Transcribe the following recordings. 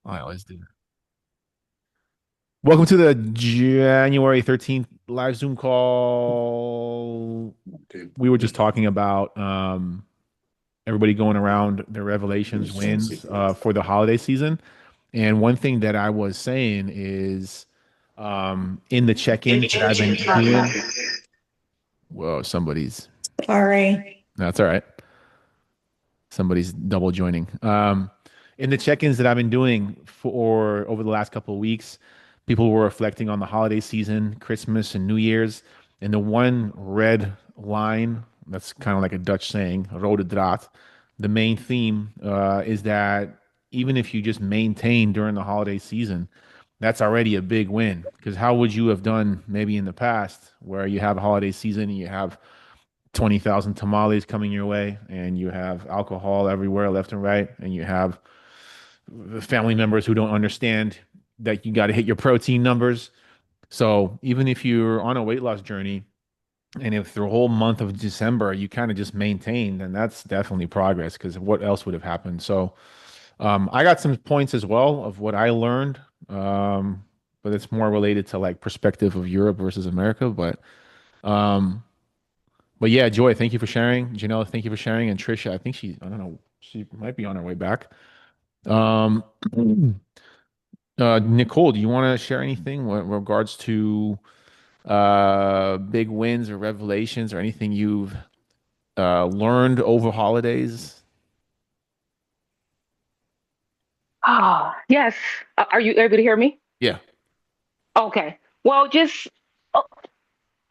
I always do. Welcome to the January 13th live Zoom call. We were just talking about everybody going around their revelations wins for the holiday season. And one thing that I was saying is in the check-ins that I've been doing. Whoa, somebody's Sorry. that's all right. Somebody's double joining. In the check-ins that I've been doing for over the last couple of weeks, people were reflecting on the holiday season, Christmas and New Year's, and the one red line, that's kind of like a Dutch saying, rode draad. The main theme is that even if you just maintain during the holiday season, that's already a big win. Because how would you have done maybe in the past where you have a holiday season and you have 20,000 tamales coming your way, and you have alcohol everywhere, left and right, and you have family members who don't understand that you got to hit your protein numbers. So even if you're on a weight loss journey, and if the whole month of December you kind of just maintain, then that's definitely progress because what else would have happened? So I got some points as well of what I learned, but it's more related to like perspective of Europe versus America. Um, But yeah, Joy, thank you for sharing. Janelle, thank you for sharing. And Trisha, I think I don't know, she might be on her way back. Um, Nicole, do you want to share anything with regards to big wins or revelations or anything you've learned over holidays? Yes. Are you able to hear me? Yeah. Okay. Well, just uh,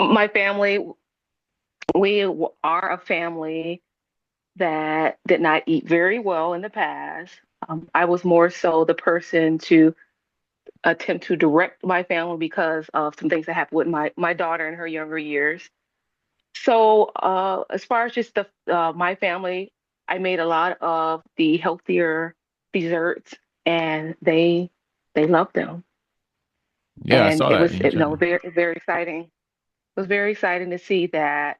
my family, are a family that did not eat very well in the past. I was more so the person to attempt to direct my family because of some things that happened with my daughter in her younger years. So, as far as just my family, I made a lot of the healthier desserts, and they loved them. Yeah, I And saw it that was in your channel. very exciting. It was very exciting to see that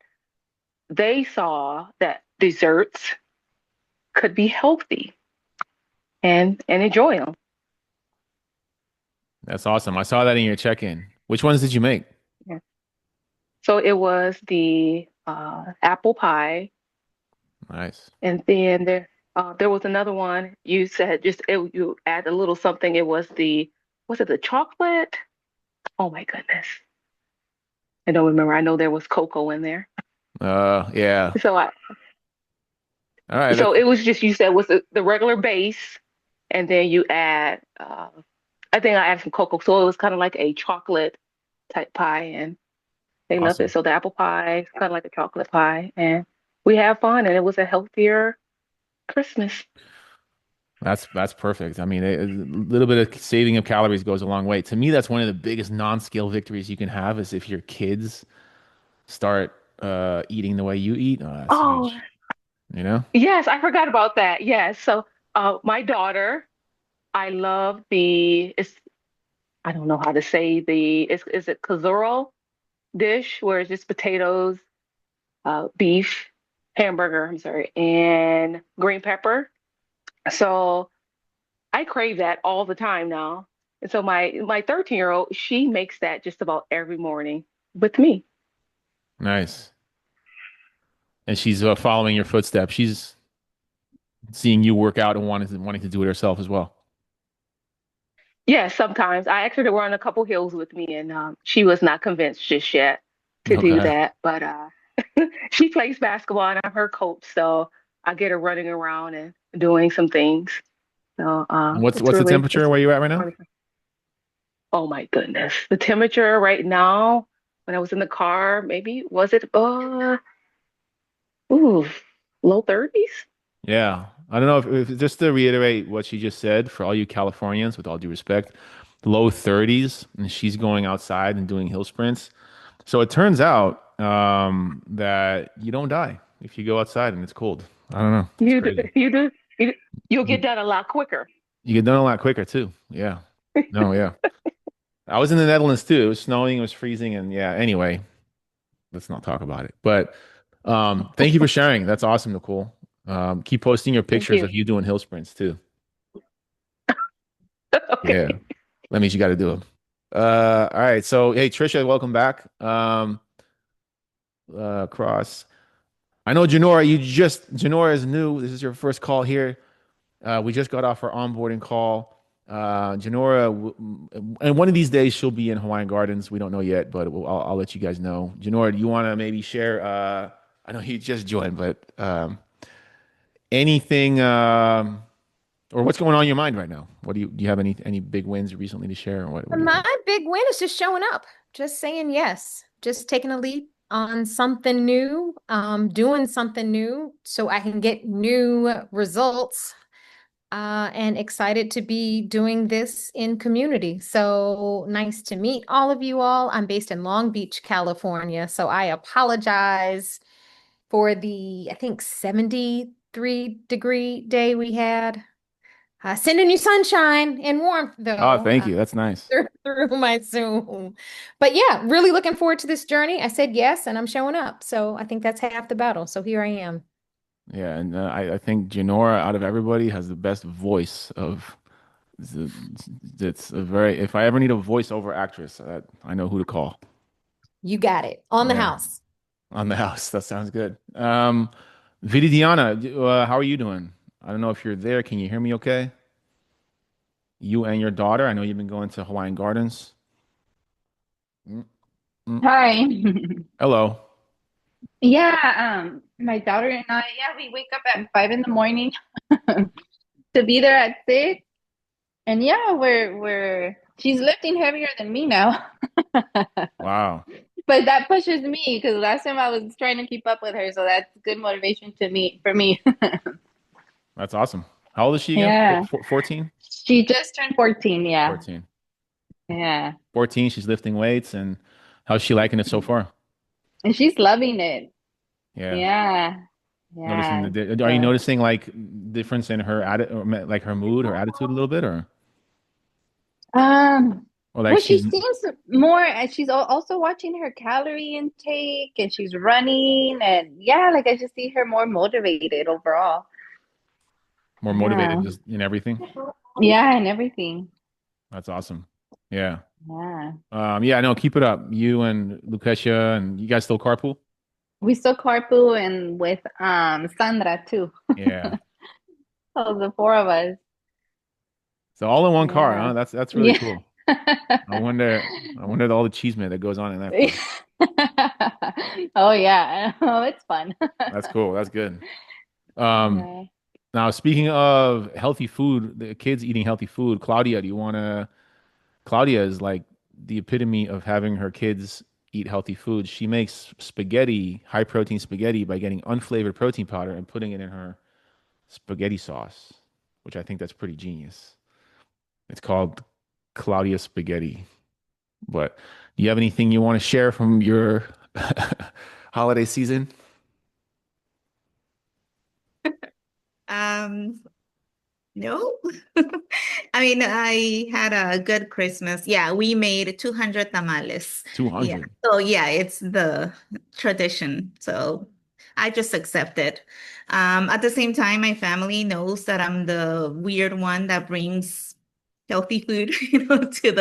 they saw that desserts could be healthy and enjoy them. That's awesome. I saw that in your check-in. Which ones did you make? Yeah. So it was the apple pie, Nice. and then there was another one. You said you add a little something. It was was it the chocolate? Oh my goodness, I don't remember. I know there was cocoa in there. Yeah. So I All right. so it was just you said was the regular base, and then you add I think I added some cocoa, so it was kind of like a chocolate type pie, and they loved it. Awesome. So the apple pie is kind of like a chocolate pie, and we had fun, and it was a healthier Christmas. That's perfect. I mean, a little bit of saving of calories goes a long way. To me, that's one of the biggest non-scale victories you can have is if your kids start eating the way you eat. Oh, that's Oh, huge. You know? yes, I forgot about that. Yes, so my daughter, I love it's I don't know how to say is it Kazuro dish where it's just potatoes, beef, hamburger, I'm sorry, and green pepper. So I crave that all the time now. And so my 13-year-old, she makes that just about every morning with me. Nice. And she's following your footsteps. She's seeing you work out and wanting to do it herself as well. Yeah, sometimes I asked her to run a couple hills with me, and she was not convinced just yet to do Okay. that. But she plays basketball, and I'm her coach, so I get her running around and doing some things. So And what's the temperature it's where you at right now? really fun. Oh my goodness, the temperature right now when I was in the car, maybe was it ooh low 30s? Yeah. I don't know if just to reiterate what she just said for all you Californians, with all due respect, low 30s, and she's going outside and doing hill sprints. So it turns out that you don't die if you go outside and it's cold. I don't know. It's You do, crazy. you do, you'll You, get done a lot quicker. you get done a lot quicker too. Yeah. No, yeah. I was in the Netherlands too. It was snowing, it was freezing, and yeah, anyway, let's not talk about it. But thank you for sharing. That's awesome, Nicole. Keep posting your Thank pictures you. of you doing hill sprints too. Yeah. Okay. That means you got to do them. All right. So, hey, Trisha, welcome back. Cross. I know Janora, Janora is new. This is your first call here. We just got off our onboarding call. Janora, and one of these days she'll be in Hawaiian Gardens. We don't know yet, but I'll let you guys know. Janora, do you want to maybe share? I know he just joined, but anything, or what's going on in your mind right now? What do you have any big wins recently to share, or what do you My think? big win is just showing up, just saying yes, just taking a leap on something new, doing something new so I can get new results, and excited to be doing this in community. So nice to meet all of you all. I'm based in Long Beach, California, so I apologize for the, I think, 73-degree day we had. Sending you sunshine and warmth, Oh, though. thank you. That's nice. Through my Zoom. But yeah, really looking forward to this journey. I said yes, and I'm showing up. So I think that's half the battle. So here I am. Yeah, and I think Janora, out of everybody, has the best voice of. It's a, it's a very. If I ever need a voiceover actress, I know who to call. You got it. On the Yeah, house. on the house. That sounds good. Viridiana, how are you doing? I don't know if you're there. Can you hear me okay? You and your daughter. I know you've been going to Hawaiian Gardens. Mm, mm. Hi. Hello. Yeah, my daughter and I, yeah, we wake up at 5 in the morning to be there at 6. And yeah, we're she's lifting heavier than me now. Wow, But that pushes me because last time I was trying to keep up with her, so that's good motivation to me for me. that's awesome. How old is she again? Yeah. 14? She just turned 14, yeah. 14. Yeah. 14. She's lifting weights, and how's she liking it so far? And she's loving it. Yeah. Yeah. Noticing Yeah. are you So noticing like difference in her like her mood, her attitude a little bit, Um, or like well, she she's seems more, and she's also watching her calorie intake, and she's running, and yeah, like I just see her more motivated overall. more motivated Yeah, just in everything? yeah, and everything. That's awesome. Yeah. Yeah, Yeah, no, keep it up. You and Lucretia, and you guys still carpool? we still carpool and with Sandra too. Yeah. So the four of us. So all in one car, Yeah, huh? That's really yeah. cool. I wonder all the cheese that goes on in that car. Oh yeah, oh it's fun. That's cool. That's good. Um, Yeah. Now speaking of healthy food, the kids eating healthy food, Claudia, do you want to Claudia is like the epitome of having her kids eat healthy food. She makes spaghetti, high protein spaghetti, by getting unflavored protein powder and putting it in her spaghetti sauce, which I think that's pretty genius. It's called Claudia Spaghetti. But do you have anything you want to share from your holiday season? Um, no. I mean, I had a good Christmas. Yeah, we made 200 tamales. Yeah. 200. So yeah, it's the tradition. So I just accept it. At the same time, my family knows that I'm the weird one that brings healthy food, to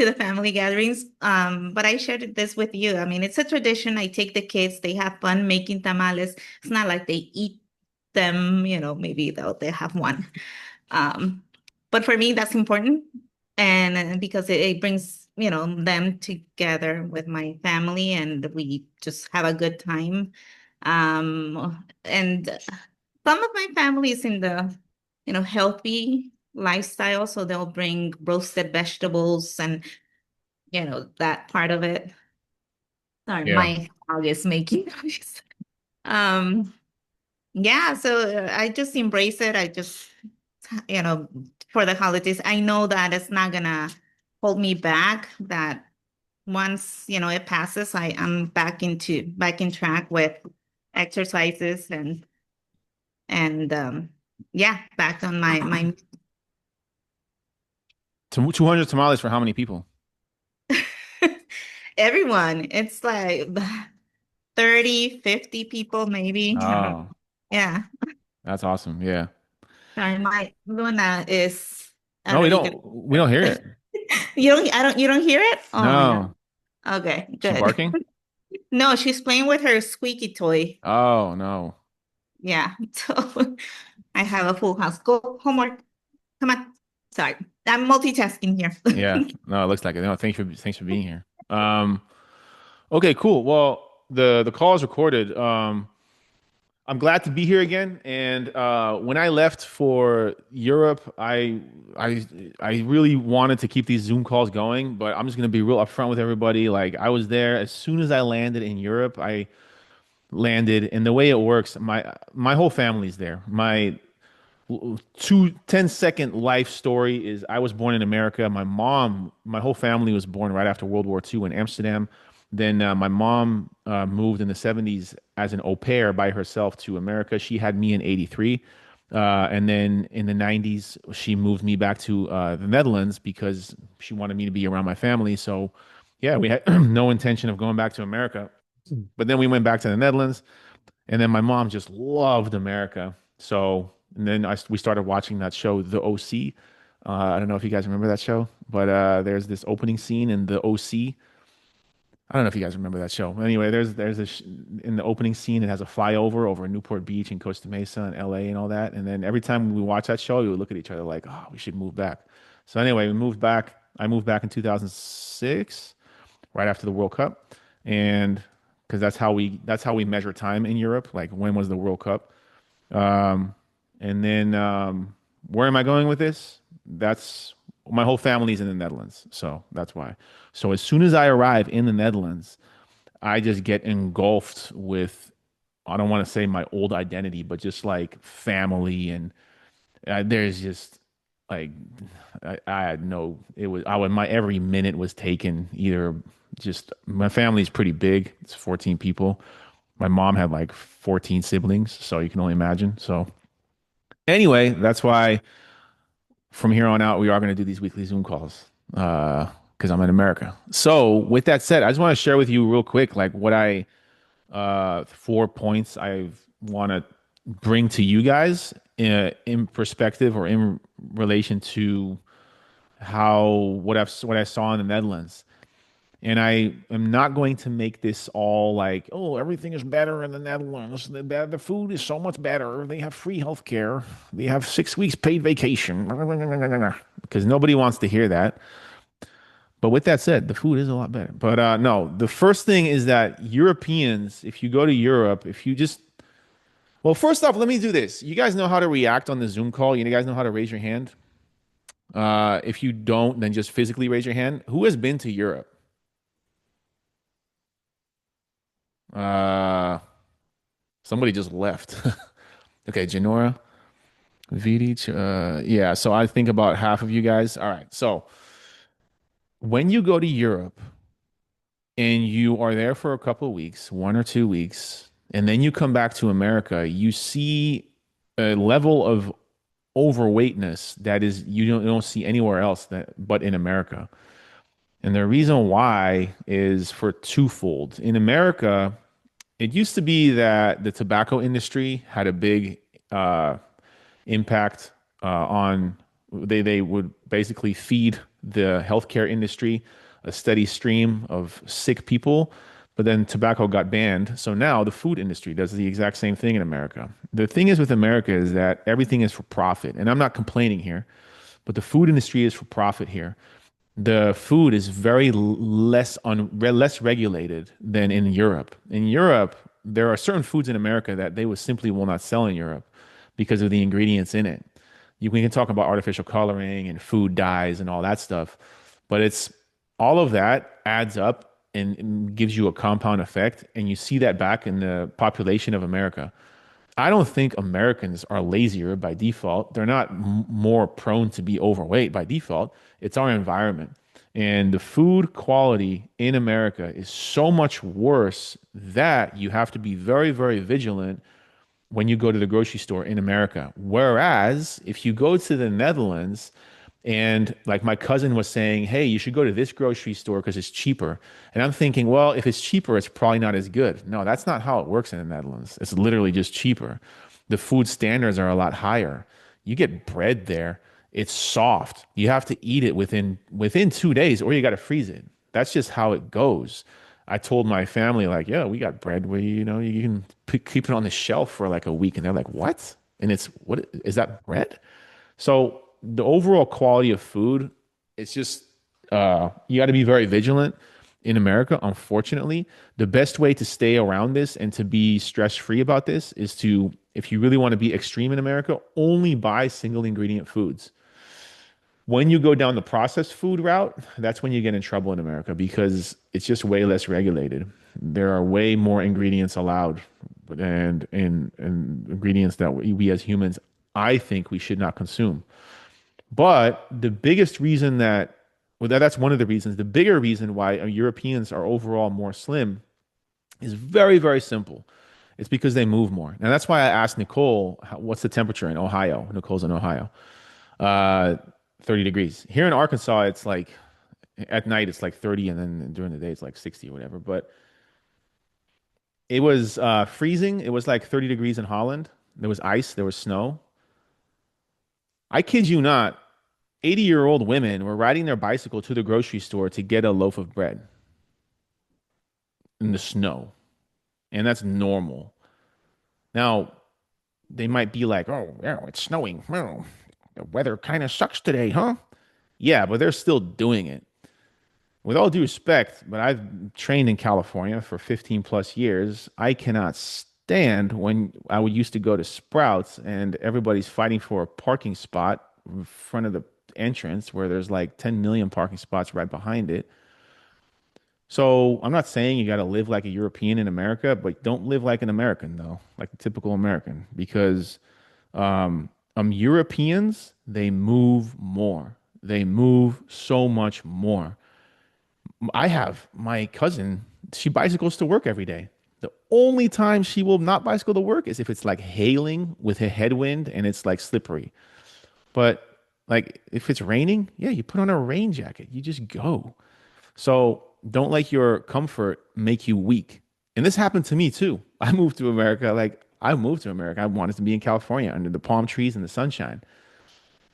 the family gatherings. But I shared this with you. I mean, it's a tradition. I take the kids, they have fun making tamales. It's not like they eat them, maybe they have one. Um, but for me, that's important. And because it brings, them together with my family and we just have a good time. And some of my family is in the, healthy lifestyle. So they'll bring roasted vegetables and, that part of it. Sorry, Yeah. my dog is making noise. Um, yeah, so I just embrace it. I just, you know, for the holidays, I know that it's not gonna hold me back. That once, it passes, I am back in track with exercises and yeah, back on my 200 tamales for how many people? everyone. It's like 30, 50 people maybe. Oh, Yeah. that's awesome. Yeah. Sorry, my Luna is. I No, don't know if you can we hear don't hear it. it. You don't hear it? Oh my God. No. Okay, She good. barking? No, she's playing with her squeaky toy. Oh, no. Yeah. So I have a full house. Go homework. Come on. Sorry. I'm multitasking here. Yeah. No, it looks like it. No, thanks for being here. Okay, cool. Well, the call is recorded. I'm glad to be here again. And when I left for Europe, I I really wanted to keep these Zoom calls going, but I'm just gonna be real upfront with everybody. Like I was there as soon as I landed in Europe. I landed, and the way it works, my whole family's there. My 10-second life story is I was born in America. My whole family was born right after World War II in Amsterdam. Then my mom moved in the 70s as an au pair by herself to America. She had me in 83. And then in the 90s, she moved me back to the Netherlands because she wanted me to be around my family. So, yeah, we had no intention of going back to America. But then we went back to the Netherlands. And then my mom just loved America. So, and then we started watching that show, The OC. I don't know if you guys remember that show, but there's this opening scene in The OC. I don't know if you guys remember that show. Anyway, there's in the opening scene, it has a flyover over Newport Beach and Costa Mesa and LA and all that. And then every time we watch that show, we would look at each other like, oh, we should move back. So anyway, we moved back. I moved back in 2006, right after the World Cup, and because that's how we measure time in Europe. Like when was the World Cup? Um, and then where am I going with this? That's my whole family's in the Netherlands, so that's why. So as soon as I arrive in the Netherlands, I just get engulfed with, I don't want to say my old identity, but just like family and there's just like I had no, it was I would my every minute was taken either just my family's pretty big. It's 14 people. My mom had like 14 siblings, so you can only imagine. So anyway, that's why from here on out we are going to do these weekly Zoom calls because I'm in America. So with that said, I just want to share with you real quick like what I 4 points I want to bring to you guys in perspective or in relation to how what I saw in the Netherlands. And I am not going to make this all like, oh, everything is better in the Netherlands. The food is so much better. They have free healthcare. They have 6 weeks paid vacation. Because nobody wants to hear that. But with that said, the food is a lot better. But no, the first thing is that Europeans, if you go to Europe, if you just, well, first off, let me do this. You guys know how to react on the Zoom call. You guys know how to raise your hand. If you don't, then just physically raise your hand. Who has been to Europe? Uh, Somebody just left. Okay, Janora, Vidic. Yeah, so I think about half of you guys. All right. So when you go to Europe and you are there for a couple of weeks, 1 or 2 weeks, and then you come back to America, you see a level of overweightness that is you don't see anywhere else but in America. And the reason why is for twofold. In America, it used to be that the tobacco industry had a big uh, impact on they would basically feed the healthcare industry a steady stream of sick people, but then tobacco got banned. So now the food industry does the exact same thing in America. The thing is with America is that everything is for profit, and I'm not complaining here, but the food industry is for profit here. The food is very less regulated than in Europe. In Europe, there are certain foods in America that they would simply will not sell in Europe because of the ingredients in it. We can talk about artificial coloring and food dyes and all that stuff, but it's all of that adds up and gives you a compound effect, and you see that back in the population of America. I don't think Americans are lazier by default. They're not more prone to be overweight by default. It's our environment. And the food quality in America is so much worse that you have to be very, very vigilant when you go to the grocery store in America. Whereas if you go to the Netherlands, and like my cousin was saying, hey, you should go to this grocery store because it's cheaper. And I'm thinking, well, if it's cheaper, it's probably not as good. No, that's not how it works in the Netherlands. It's literally just cheaper. The food standards are a lot higher. You get bread there, It's soft. You have to eat it within 2 days, or you got to freeze it. That's just how it goes. I told my family, like, yeah, we got bread where you can keep it on the shelf for like a week, and they're like, what? And it's what is that bread? So the overall quality of food, it's just you got to be very vigilant in America. Unfortunately, the best way to stay around this and to be stress free about this is to, if you really want to be extreme in America, only buy single ingredient foods. When you go down the processed food route, that's when you get in trouble in America because it's just way less regulated. There are way more ingredients allowed and ingredients that we as humans, I think we should not consume. But the biggest reason that, well, that's one of the reasons. The bigger reason why Europeans are overall more slim is very, very simple. It's because they move more. And that's why I asked Nicole, what's the temperature in Ohio? Nicole's in Ohio. Uh, 30 degrees. Here in Arkansas, it's like at night it's like 30, and then during the day it's like 60 or whatever. But it was freezing. It was like 30 degrees in Holland. There was ice, there was snow. I kid you not, 80-year-old women were riding their bicycle to the grocery store to get a loaf of bread in the snow. And that's normal. Now, they might be like, oh, yeah, it's snowing. Oh, the weather kind of sucks today, huh? Yeah, but they're still doing it. With all due respect, but I've trained in California for 15 plus years. I cannot stand when I would used to go to Sprouts and everybody's fighting for a parking spot in front of the entrance where there's like 10 million parking spots right behind it. So I'm not saying you got to live like a European in America, but don't live like an American though, like a typical American, because Europeans, they move more. They move so much more. I have my cousin, she bicycles to work every day. The only time she will not bicycle to work is if it's like hailing with a headwind and it's like slippery. But like if it's raining, yeah, you put on a rain jacket. You just go. So don't let your comfort make you weak. And this happened to me too. I moved to America. Like I moved to America. I wanted to be in California under the palm trees and the sunshine.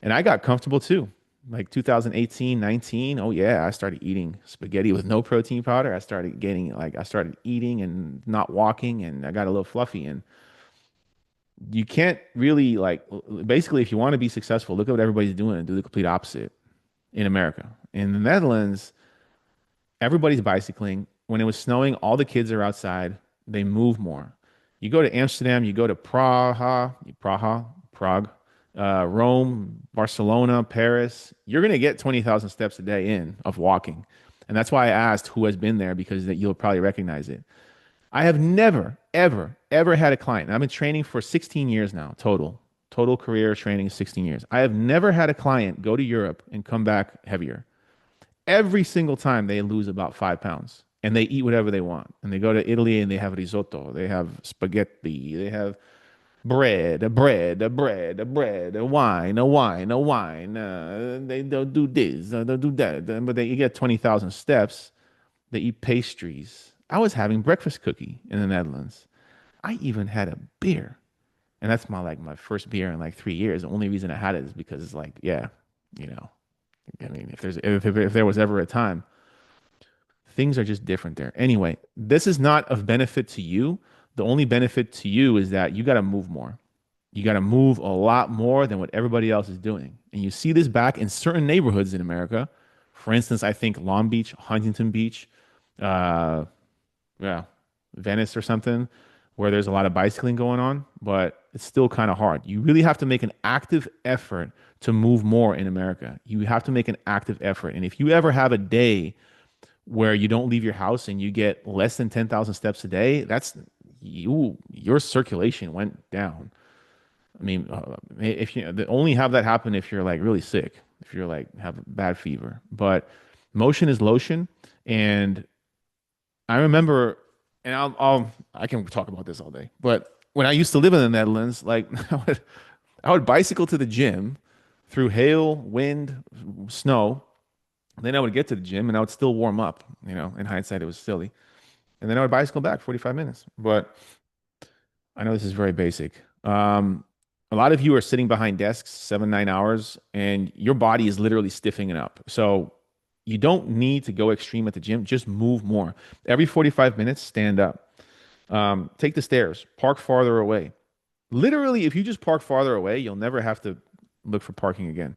And I got comfortable too. Like 2018, 19. Oh yeah, I started eating spaghetti with no protein powder. I started eating and not walking and I got a little fluffy. And you can't really like, basically, if you want to be successful, look at what everybody's doing and do the complete opposite in America. In the Netherlands, everybody's bicycling. When it was snowing, all the kids are outside. They move more. You go to Amsterdam, you go to Prague, Rome, Barcelona, Paris. You're going to get 20,000 steps a day in of walking. And that's why I asked who has been there because that you'll probably recognize it. I have never, ever, ever had a client. And I've been training for 16 years now, total career training is 16 years. I have never had a client go to Europe and come back heavier. Every single time they lose about 5 pounds and they eat whatever they want. And they go to Italy and they have risotto, they have spaghetti, they have bread, a wine, a wine, a wine. They don't do this, they'll do that. But you get 20,000 steps. They eat pastries. I was having breakfast cookie in the Netherlands. I even had a beer. And that's my first beer in like 3 years. The only reason I had it is because it's like, yeah, you know, I mean, if there was ever a time, things are just different there. Anyway, this is not of benefit to you. The only benefit to you is that you got to move more. You got to move a lot more than what everybody else is doing. And you see this back in certain neighborhoods in America. For instance, I think Long Beach, Huntington Beach, uh, yeah, Venice or something, where there's a lot of bicycling going on, but it's still kind of hard. You really have to make an active effort to move more in America. You have to make an active effort. And if you ever have a day where you don't leave your house and you get less than 10,000 steps a day, that's your circulation went down. I mean, if you only have that happen if you're like really sick, if you're like have bad fever, but motion is lotion. And I remember, and I can talk about this all day, but when I used to live in the Netherlands, like I would bicycle to the gym through hail, wind, snow. Then I would get to the gym and I would still warm up. In hindsight, it was silly. And then I would bicycle back 45 minutes. But I know this is very basic. a lot of you are sitting behind desks 7, 9 hours, and your body is literally stiffening up. So you don't need to go extreme at the gym. Just move more. Every 45 minutes, stand up. Take the stairs. Park farther away. Literally, if you just park farther away, you'll never have to look for parking again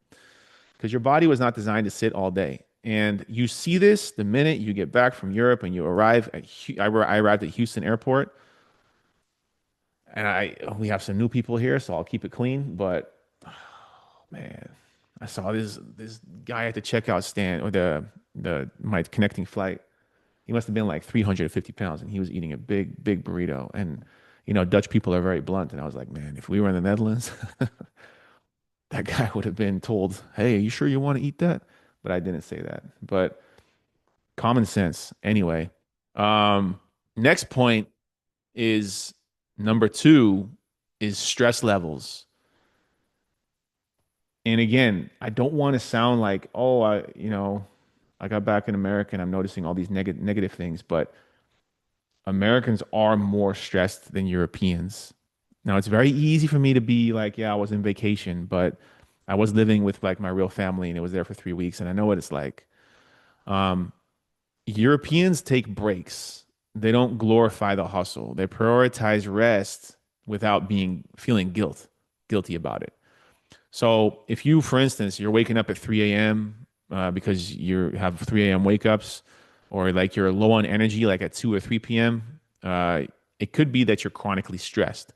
because your body was not designed to sit all day. And you see this the minute you get back from Europe and you arrive at, I arrived at Houston Airport, and we have some new people here, so I'll keep it clean. But man, I saw this guy at the checkout stand or the my connecting flight. He must have been like 350 pounds, and he was eating a big burrito. And Dutch people are very blunt, and I was like, man, if we were in the Netherlands, that guy would have been told, "Hey, are you sure you want to eat that?" But I didn't say that. But common sense, anyway. Next point is number two is stress levels. And again, I don't want to sound like, oh, I got back in America and I'm noticing all these negative things, but Americans are more stressed than Europeans. Now, it's very easy for me to be like, yeah, I was in vacation, but I was living with like my real family and it was there for 3 weeks, and I know what it's like. Um, Europeans take breaks. They don't glorify the hustle. They prioritize rest without being feeling guilty about it. So if you, for instance, you're waking up at 3 a.m. Because you have 3 a.m. wake ups, or like you're low on energy, like at 2 or 3 p.m., it could be that you're chronically stressed.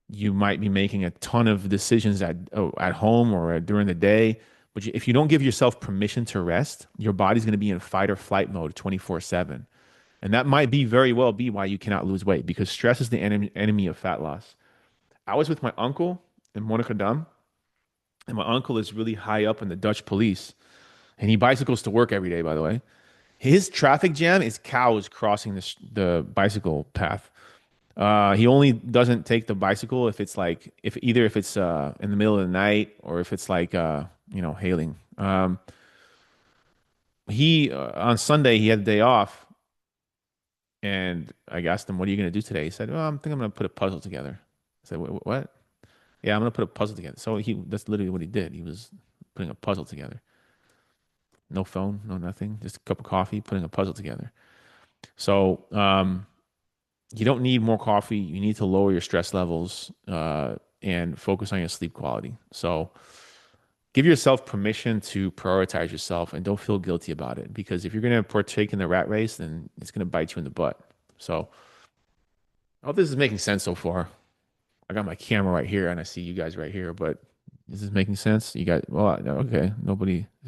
You might be making a ton of decisions at home or during the day. But if you don't give yourself permission to rest, your body's going to be in fight or flight mode 24/7. And that might be very well be why you cannot lose weight, because stress is the enemy of fat loss. I was with my uncle in Monnikendam, and my uncle is really high up in the Dutch police, and he bicycles to work every day, by the way. His traffic jam is cows crossing the bicycle path. He only doesn't take the bicycle if it's like if it's in the middle of the night, or if it's like hailing. He On Sunday he had a day off, and I asked him, "What are you going to do today?" He said, "Well, I think I'm going to put a puzzle together." I said, "What?" "Yeah, I'm going to put a puzzle together." So that's literally what he did. He was putting a puzzle together. No phone, no nothing, just a cup of coffee, putting a puzzle together. So you don't need more coffee. You need to lower your stress levels and focus on your sleep quality. So give yourself permission to prioritize yourself, and don't feel guilty about it, because if you're going to partake in the rat race, then it's going to bite you in the butt. So I hope this is making sense so far. I got my camera right here and I see you guys right here, but is this making sense? You guys, well, okay.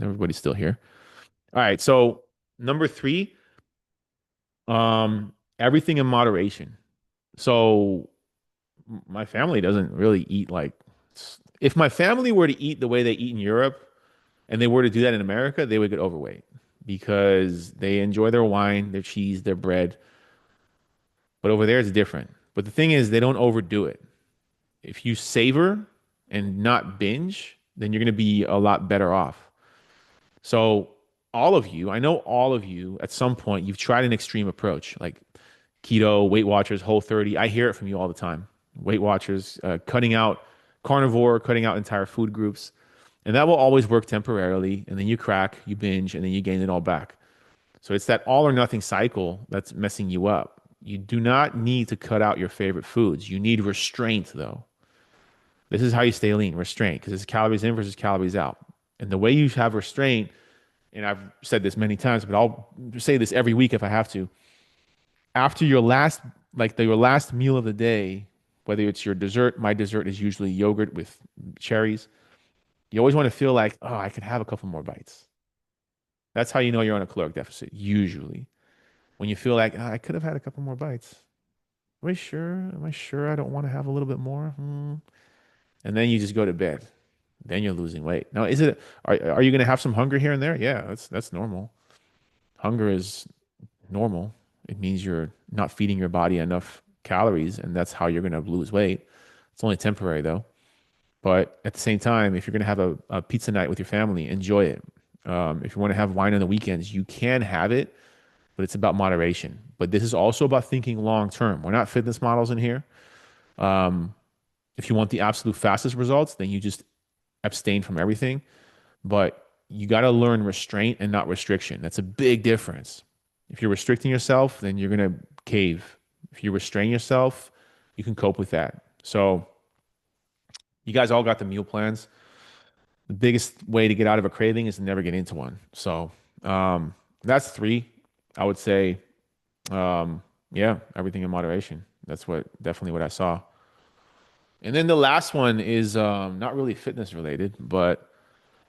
Everybody's still here. All right. So number three, everything in moderation. So my family doesn't really eat like, if my family were to eat the way they eat in Europe and they were to do that in America, they would get overweight, because they enjoy their wine, their cheese, their bread. But over there, it's different. But the thing is, they don't overdo it. If you savor and not binge, then you're going to be a lot better off. So all of you, I know all of you at some point, you've tried an extreme approach like keto, Weight Watchers, Whole30. I hear it from you all the time. Weight Watchers, cutting out carnivore, cutting out entire food groups. And that will always work temporarily. And then you crack, you binge, and then you gain it all back. So it's that all or nothing cycle that's messing you up. You do not need to cut out your favorite foods. You need restraint, though. This is how you stay lean, restraint, because it's calories in versus calories out. And the way you have restraint, and I've said this many times, but I'll say this every week if I have to. After your last meal of the day, whether it's your dessert, my dessert is usually yogurt with cherries. You always want to feel like, oh, I could have a couple more bites. That's how you know you're on a caloric deficit, usually. When you feel like, I could have had a couple more bites. Am I sure? Am I sure I don't want to have a little bit more? And then you just go to bed. Then you're losing weight. Now, are you going to have some hunger here and there? Yeah, that's normal. Hunger is normal. It means you're not feeding your body enough calories, and that's how you're going to lose weight. It's only temporary though. But at the same time, if you're going to have a pizza night with your family, enjoy it. If you want to have wine on the weekends, you can have it, but it's about moderation. But this is also about thinking long term. We're not fitness models in here. If you want the absolute fastest results, then you just abstain from everything. But you got to learn restraint and not restriction. That's a big difference. If you're restricting yourself, then you're going to cave. If you restrain yourself, you can cope with that. So you guys all got the meal plans. The biggest way to get out of a craving is to never get into one. So um, that's three. I would say, yeah, everything in moderation. That's what definitely what I saw. And then the last one is not really fitness related, but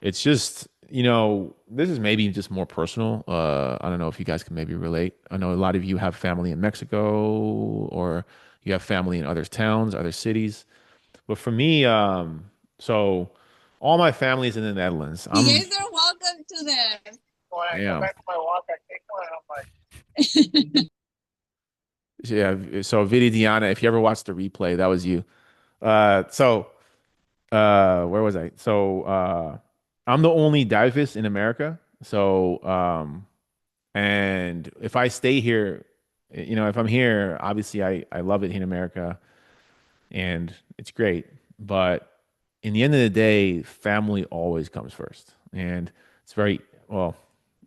it's just, this is maybe just more personal. I don't know if you guys can maybe relate. I know a lot of you have family in Mexico or you have family in other towns, other cities. But for me, so all my family's in the Netherlands. You guys are welcome to them. Damn. Yeah. So Vidi Diana, if you ever watched the replay, that was you. So where was I? So I'm the only divist in America. So and if I stay here, if I'm here, obviously I love it in America and it's great. But in the end of the day, family always comes first. And it's very well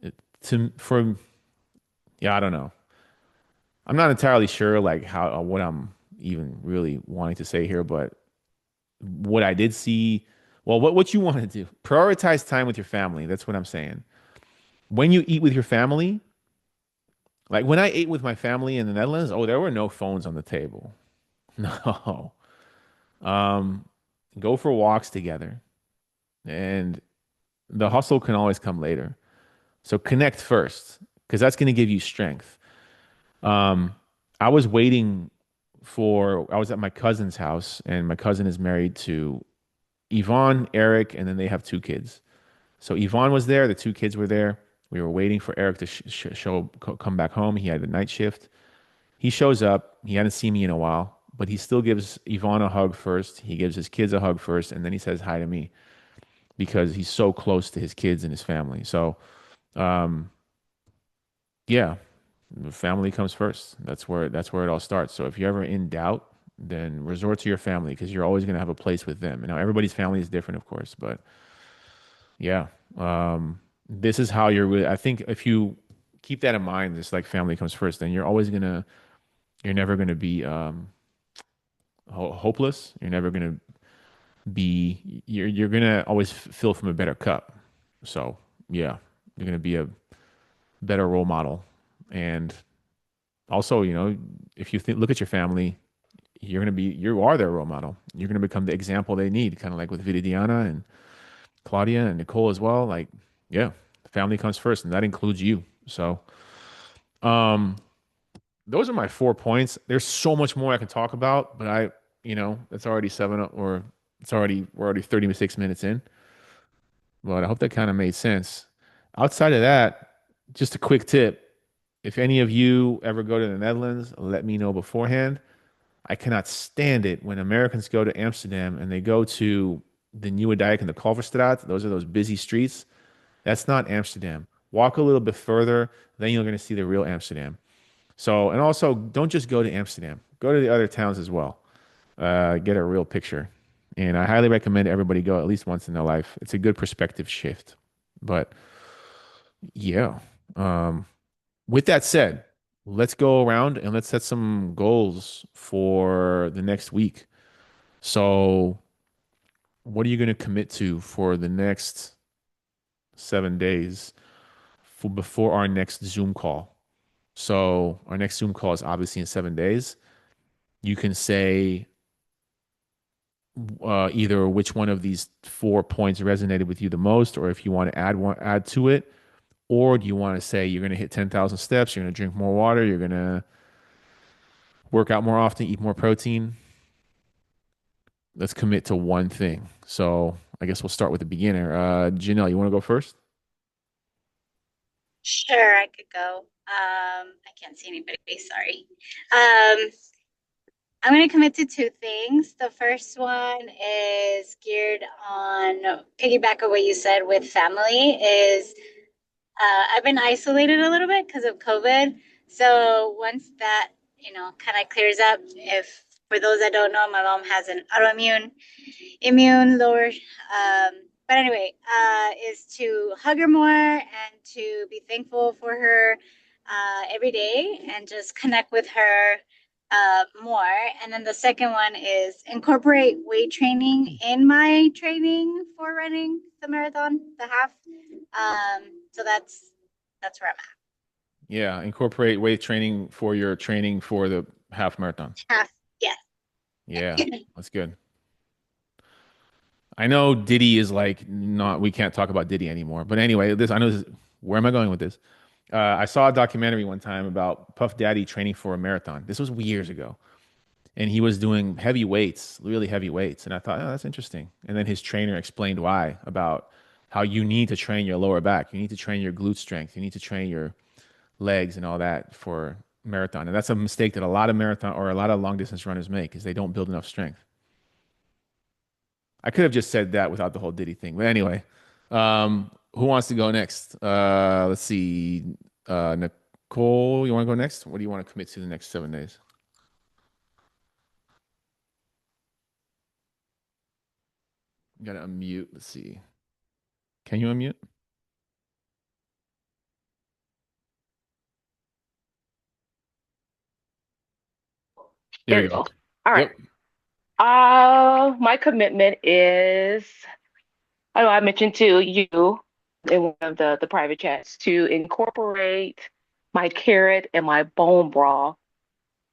it, to for yeah, I don't know. I'm not entirely sure like how what I'm even really wanting to say here, but what I did see, well, what you want to do, prioritize time with your family. That's what I'm saying. When you eat with your family, like when I ate with my family in the Netherlands, oh, there were no phones on the table. No. Um, go for walks together, and the hustle can always come later. So connect first, because that's going to give you strength. Um, I was waiting I was at my cousin's house, and my cousin is married to Yvonne, Eric, and then they have two kids. So Yvonne was there, the two kids were there. We were waiting for Eric to come back home. He had a night shift. He shows up. He hadn't seen me in a while, but he still gives Yvonne a hug first. He gives his kids a hug first, and then he says hi to me because he's so close to his kids and his family. So, um, yeah, the family comes first. That's where it all starts. So if you're ever in doubt, then resort to your family because you're always going to have a place with them. And now everybody's family is different, of course, but yeah, this is how you're really. I think if you keep that in mind, just like family comes first, then you're never gonna be hopeless. You're never gonna be. You're gonna always fill from a better cup. So yeah, you're gonna be a better role model, and also, if you look at your family, you are their role model. You're gonna become the example they need, kind of like with Viridiana and Claudia and Nicole as well. Like, yeah, family comes first, and that includes you. So, um, those are my 4 points. There's so much more I can talk about, but it's already we're already 36 minutes in. But I hope that kind of made sense. Outside of that, just a quick tip. If any of you ever go to the Netherlands, let me know beforehand. I cannot stand it when Americans go to Amsterdam and they go to the Nieuwe Dijk and the Kalverstraat. Those are those busy streets. That's not Amsterdam. Walk a little bit further, then you're going to see the real Amsterdam. So, and also don't just go to Amsterdam, go to the other towns as well. Get a real picture. And I highly recommend everybody go at least once in their life. It's a good perspective shift. But yeah, with that said, let's go around and let's set some goals for the next week. So, what are you going to commit to for the next 7 days for before our next Zoom call? So, our next Zoom call is obviously in 7 days. You can say either which one of these 4 points resonated with you the most, or if you want to add to it, or do you want to say you're going to hit 10,000 steps, you're going to drink more water, you're going to work out more often, eat more protein. Let's commit to one thing. So I guess we'll start with the beginner. Janelle, you want to go first? Sure, I could go. I can't see anybody, sorry. I'm going to commit to two things. The first one is geared on piggyback on what you said with family is I've been isolated a little bit because of COVID. So once that, kind of clears up, if For those that don't know, my mom has an autoimmune immune lower. But anyway, is to hug her more and to be thankful for her every day and just connect with her more. And then the second one is incorporate weight training in my training for running the marathon, the half. So that's where I'm Yeah, incorporate weight training for your training for the half marathon. at. Half, yes. Yeah, that's good. I know Diddy is like not, we can't talk about Diddy anymore. But anyway, this, I know this, where am I going with this? I saw a documentary one time about Puff Daddy training for a marathon. This was years ago. And he was doing heavy weights, really heavy weights. And I thought, oh, that's interesting. And then his trainer explained why, about how you need to train your lower back. You need to train your glute strength. You need to train your legs and all that for marathon. And that's a mistake that a lot of marathon or a lot of long distance runners make is they don't build enough strength. I could have just said that without the whole Diddy thing. But anyway, who wants to go next? Let's see. Nicole, you want to go next? What do you want to commit to the next 7 days? You gotta unmute. Let's see. Can you unmute? There There you we go. go. All right. Yep. My commitment is, I know I mentioned to you in one of the private chats to incorporate my carrot and my bone broth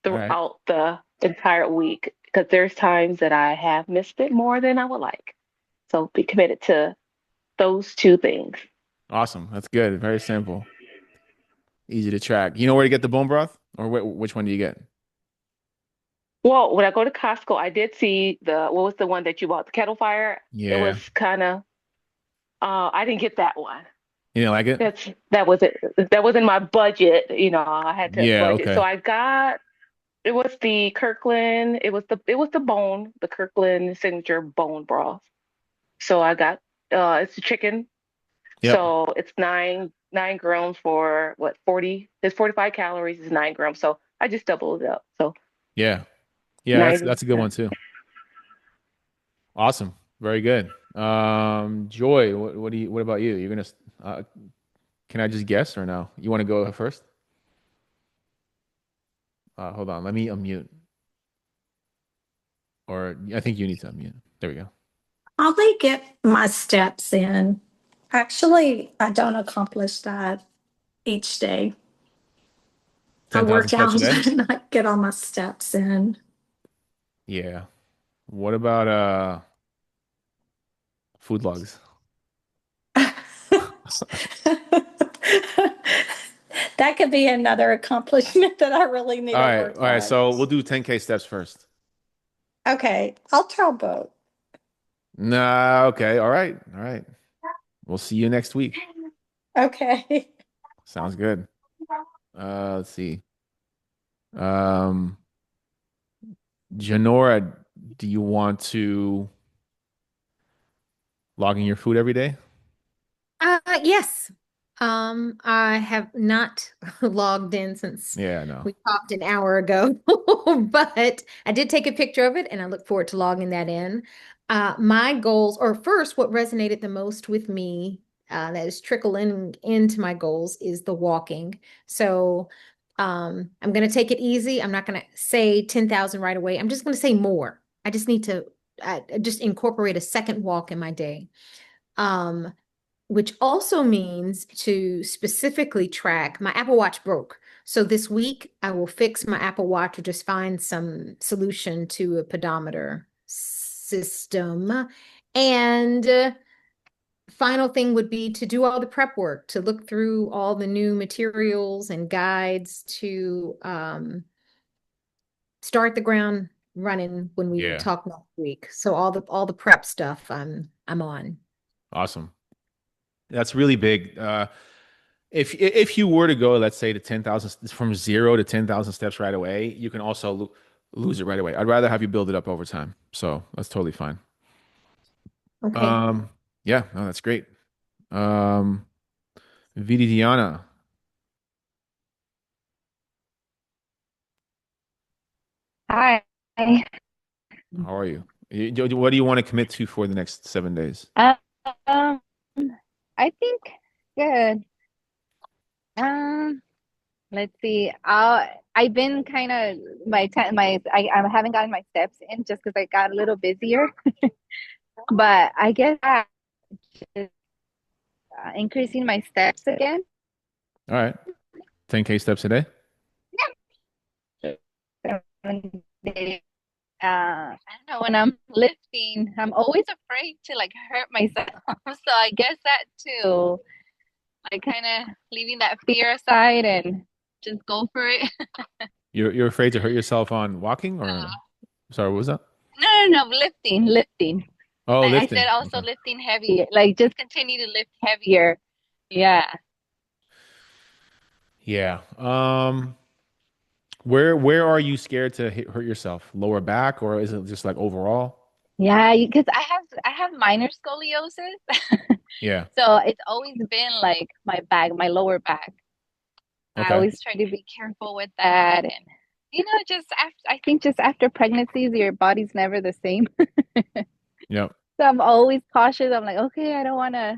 All right. throughout the entire week because there's times that I have missed it more than I would like. So be committed to those two things. Awesome. That's good. Very simple. Easy to track. You know where to get the bone broth, or which one do you get? Well, when I go to Costco, I did see what was the one that you bought, the kettle fire. It Yeah. was kind of, I didn't get that one. You didn't like it? That was it. That was in my budget. I had to Yeah. budget. So Okay. I got it was the Kirkland. It was the bone, the Kirkland signature bone broth. So I got it's a chicken. Yep. So it's nine grams for what 40? It's 45 calories is 9 grams. So I just doubled it up. So Yeah. Yeah. That's 90. a good one too. Awesome. Very good. Joy, what about you? You're gonna uh, can I just guess or no? You want to go first? Hold on. Let me unmute. Or I think you need to unmute. There we go. Probably get my steps in. Actually, I don't accomplish that each day. I 10,000 work steps a out day? and I get all my steps in. Yeah. What about food logs? That could be another accomplishment that I really need All to right. work All right. on. So we'll do 10K steps first. Okay, I'll try both. Nah, okay. All right. All right. We'll see you next week. Okay. Sounds good. Let's see. Um, Janora, do you want to log in your food every day? Yes. I have not logged in since Yeah, no. we talked an hour ago, but I did take a picture of it and I look forward to logging that in. My goals, or first, what resonated the most with me, that is trickling into my goals is the walking. So, I'm going to take it easy. I'm not going to say 10,000 right away. I'm just going to say more. I just need to just incorporate a second walk in my day. Um, which also means to specifically track. My Apple Watch broke. So this week I will fix my Apple Watch or just find some solution to a pedometer system. And final thing would be to do all the prep work, to look through all the new materials and guides to start the ground running when we Yeah. talk next week. So all the prep stuff I'm on. Awesome. That's really big. If you were to go, let's say to 10,000 from 0 to 10,000 steps right away, you can also lose it right away. I'd rather have you build it up over time. So that's totally fine. Okay. Um, yeah, no, that's great. Um, Viridiana. Hi. How are you? What do you want to commit to for the next 7 days? Um, I think good. Um, let's see. I've been kind of I haven't gotten my steps in just because I got a little busier. But I guess just increasing my steps again. All right. 10K steps a day? I don't know, when I'm lifting, I'm always afraid to like hurt myself. So I guess that too, like kind of leaving that fear aside and just go for it. You're afraid to hurt yourself on walking or sorry, what was that? No, lifting. Oh, Like I said, lifting. also Okay. lifting heavier, like just continue to lift heavier. Yeah. Yeah. Where are you scared to hurt yourself? Lower back or is it just like overall? Yeah, because I have minor scoliosis. Yeah. So it's always been like my back, my lower back. I Okay. always try to be careful with that. And, just after, I think just after pregnancies, your body's never the same. Yep. So I'm always cautious. I'm like, okay, I don't want to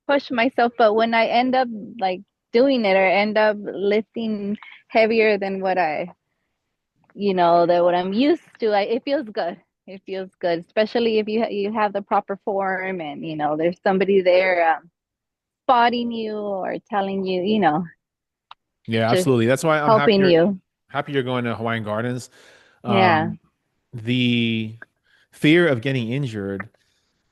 push myself. But when I end up like doing it or end up lifting heavier than than what I'm used to, it feels good. It feels good, especially if you have the proper form and, there's somebody there spotting you or telling you, Yeah, just absolutely. That's why I'm helping you. happy you're going to Hawaiian Gardens. Yeah. Um, the fear of getting injured,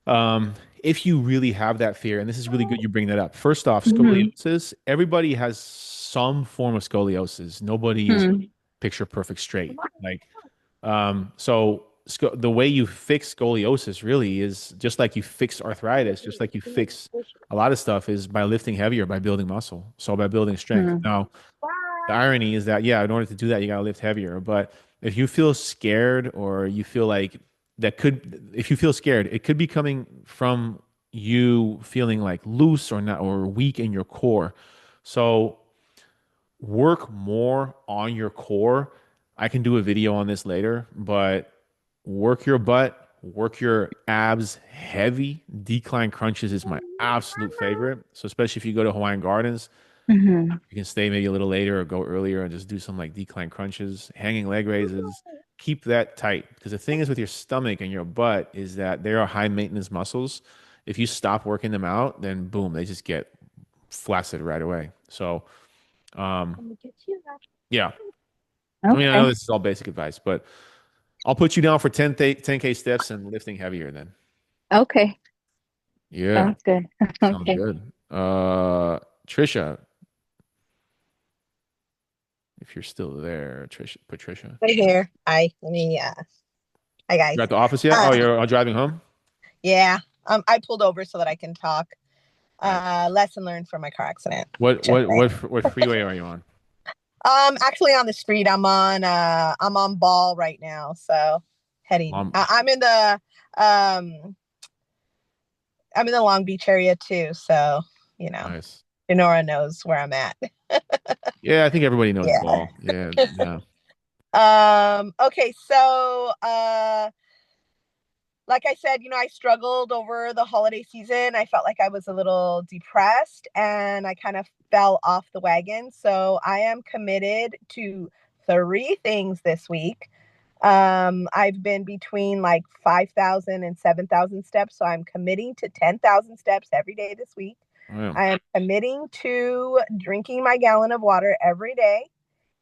if you really have that fear, and this is really good you bring that up. First off, Hmm. scoliosis, everybody has some form of scoliosis. Nobody is Hmm. picture perfect straight. The way you fix scoliosis really is just like you fix arthritis, just like you fix a lot of stuff is by lifting heavier, by building muscle. So by building strength. Hmm. Now, the irony is that, yeah, in order to do that, you got to lift heavier. But if you feel scared or you feel like if you feel scared, it could be coming from you feeling like loose or not, or weak in your core. So work more on your core. I can do a video on this later, but work your butt, work your abs heavy. Decline crunches is my absolute favorite. So especially if you go to Hawaiian Gardens, Hmm. you can stay maybe a little later or go earlier and just do some like decline crunches, hanging leg raises. Keep that tight because the thing is with your stomach and your butt is that they are high maintenance muscles. If you stop working them out, then boom, they just get flaccid right away. So, um, yeah. I mean, I know Okay. this is all basic advice, but I'll put you down for 10K steps and lifting heavier then. Okay. Yeah, Sounds good. sounds Okay. good. Trisha, if you're still there, Patricia. Right here. Hi. Hi You're guys. at the office yet? Oh, Uh, you're driving home? yeah. I pulled over so that I can talk. Nice. Lesson learned from my car accident. What Just what saying. what freeway are you on? Actually on the street. I'm on Ball right now. So heading. Long. Um I'm in the Long Beach area too. So, you know, Nice. Denora knows where I'm at. Yeah, I think everybody knows Yeah. ball. Yeah, yeah. Okay, so like I said, I struggled over the holiday season. I felt like I was a little depressed and I kind of fell off the wagon. So I am committed to 3 things this week. I've been between like 5,000 and 7,000 steps. So I'm committing to 10,000 steps every day this week. Oh, yeah. I am committing to drinking my gallon of water every day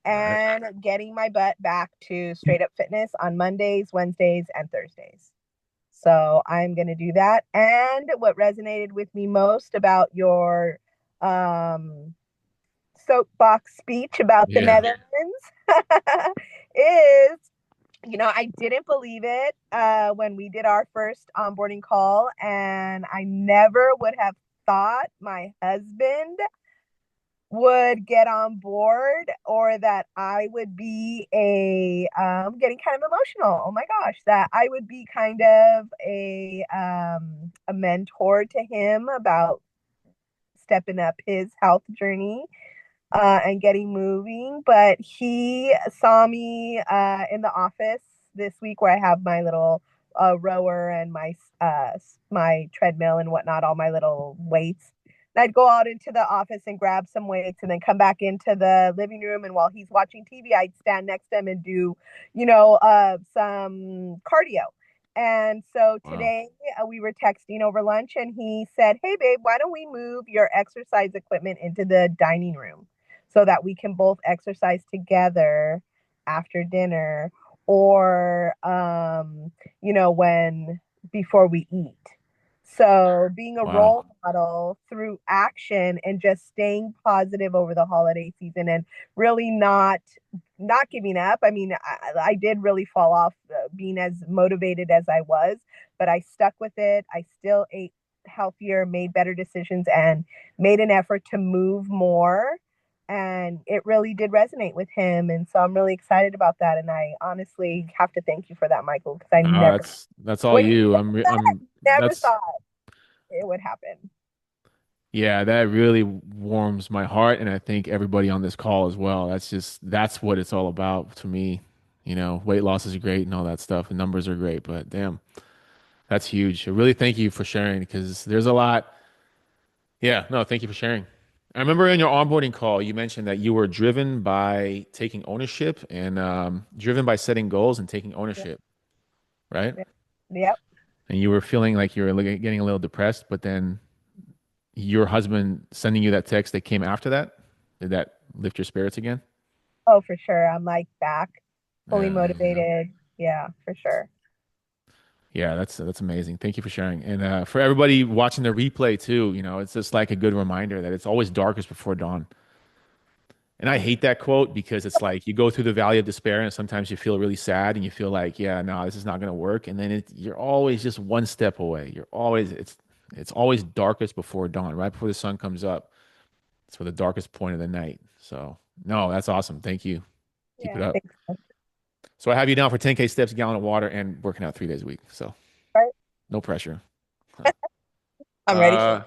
All right. and getting my butt back to straight up fitness on Mondays, Wednesdays, and Thursdays. So I'm going to do that. And what resonated with me most about your um, soapbox speech about the Yeah. Netherlands is, I didn't believe it when we did our first onboarding call, and I never would have thought my husband would get on board or that I would be getting kind of emotional. Oh my gosh, that I would be kind of a mentor to him about stepping up his health journey and getting moving. But he saw me in the office this week where I have my little rower and my treadmill and whatnot, all my little weights. And I'd go out into the office and grab some weights and then come back into the living room. And while he's watching TV, I'd stand next to him and do, some cardio. And so Wow. today we were texting over lunch and he said, "Hey, babe, why don't we move your exercise equipment into the dining room so that we can both exercise together after dinner or, when before we eat?" So being a Wow. role model through action and just staying positive over the holiday season and really not giving up. I mean, I did really fall off being as motivated as I was, but I stuck with it. I still ate healthier, made better decisions, and made an effort to move more. And it really did resonate with him. And so I'm really excited about that. And I honestly have to thank you for that, Michael, because I No, never, that's all when you you. said that, I never That's thought it would happen. Yeah, that really warms my heart, and I think everybody on this call as well. That's what it's all about to me. Weight loss is great and all that stuff, and numbers are great, but damn, that's huge. I really thank you for sharing because there's a lot. Yeah, no, thank you for sharing. I remember in your onboarding call, you mentioned that you were driven by taking ownership and driven by setting goals and taking Yep. ownership, right? Yep. And you were feeling like you were getting a little depressed, but then your husband sending you that text that came after that, did that lift your spirits again? Oh, for sure. I'm like back, fully Yeah, motivated. Yeah, for sure. yeah, that's amazing. Thank you for sharing. And for everybody watching the replay too, it's just like a good reminder that it's always darkest before dawn. And I hate that quote because it's like you go through the valley of despair and sometimes you feel really sad and you feel like, yeah, no, this is not going to work. And then you're always just one step away. It's always darkest before dawn, right before the sun comes up. It's for the darkest point of the night. So, no, that's awesome. Thank you. Keep it Yeah, up. thanks. So So I have you down for 10K steps, a gallon of water, and working out 3 days a week. So right. no pressure. I'm ready for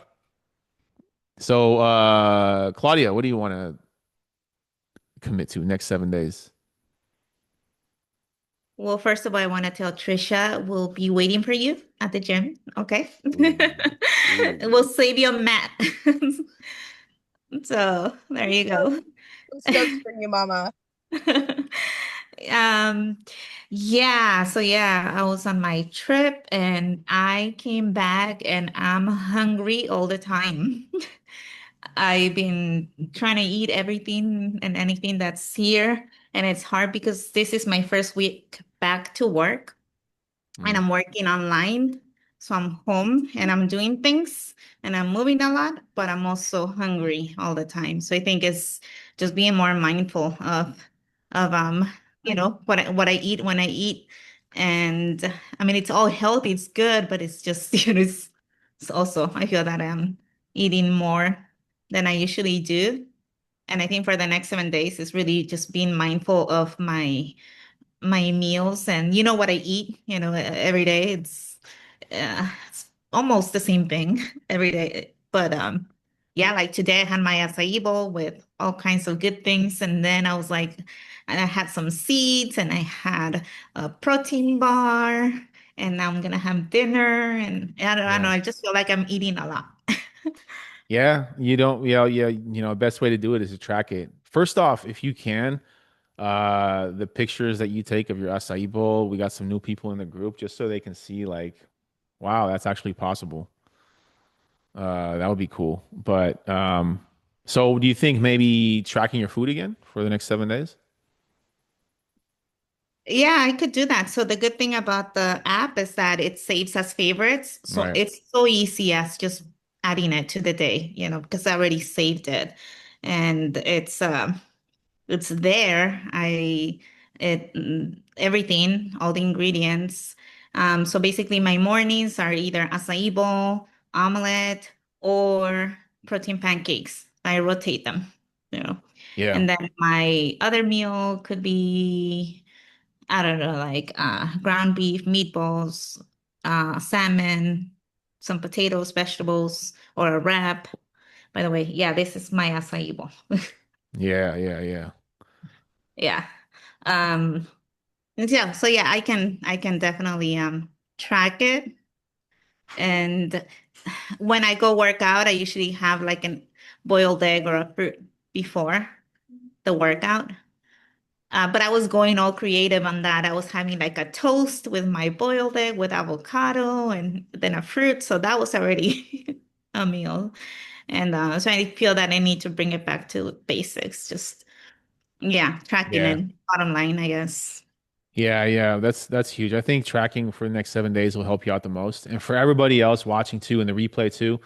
Uh, Claudia, what do you want to commit to next 7 days? Well, first of all, I want to tell Trisha we'll be waiting for you at the gym. Okay. Ooh, ooh. We'll save you a mat. So there you go. some stokes for you, Mama. Um, yeah, so yeah, I was on my trip and I came back and I'm hungry all the time. I've been trying to eat everything and anything that's here, and it's hard because this is my first week back to work and Mm, I'm working online. So I'm home and I'm doing things and I'm moving a lot, but I'm also hungry all the time. So I think it's just being more mindful of what I eat when I eat. And I mean it's all healthy, it's good, but it's just it's also I feel that I'm eating more than I usually do. And I think for the next 7 days is really just being mindful of my meals and what I eat, every day. It's almost the same thing every day. But yeah, like today I had my acai bowl with all kinds of good things, and then I was like, and I had some seeds, and I had a protein bar, and now I'm gonna have dinner, and I don't know. yeah. I just feel like I'm eating a lot. Yeah, you don't, yeah, yeah, best way to do it is to track it. First off, if you can, the pictures that you take of your acai bowl, we got some new people in the group just so they can see like, wow, that's actually possible. That would be cool. But so do you think maybe tracking your food again for the next 7 days? Yeah, I could do that. So the good thing about the app is that it saves as favorites. So Right. it's so easy as just adding it to the day, because I already saved it. And it's there. Everything, all the ingredients. So basically my mornings are either acai bowl, omelet, or protein pancakes. I rotate them, you know. Yeah. And then my other meal could be I don't know, like ground beef, meatballs, salmon, some potatoes, vegetables, or a wrap. By the way, yeah, this is my acai bowl. Yeah, yeah, yeah. Yeah. Um, Yeah, so yeah, I can definitely track it. And when I go work out, I usually have like an boiled egg or a fruit before the workout. But I was going all creative on that. I was having like a toast with my boiled egg with avocado and then a fruit. So that was already a meal. And so I feel that I need to bring it back to basics. Just, yeah, tracking Yeah. it. Bottom line, I guess. Yeah, yeah, that's huge. I think tracking for the next 7 days will help you out the most. And for everybody else watching too in the replay too,